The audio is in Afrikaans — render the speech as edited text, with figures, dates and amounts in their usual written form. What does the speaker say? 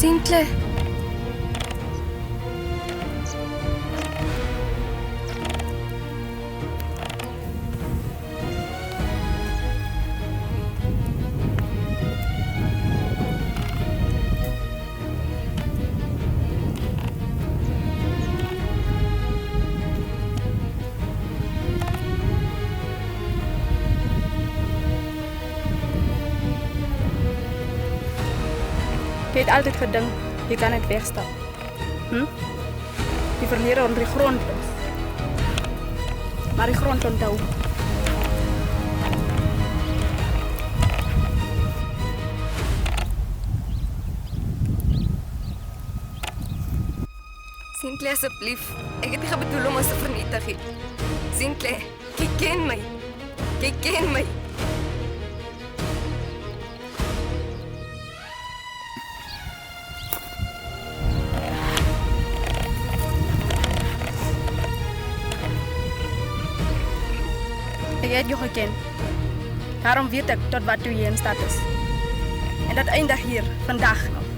Sintle. Jy het altyd gedink jy kan net wegstap. Die verlede onder die grond los. Maar die grond onthou. Sintle, asseblief. Ek het nie bedoel om ons te vernietig nie. Sintle, jy ken my. Jy ken my. Ek het jou geken. Daarom weet ek tot wat toe jy in staat is. En dat eindig hier, vandag nog.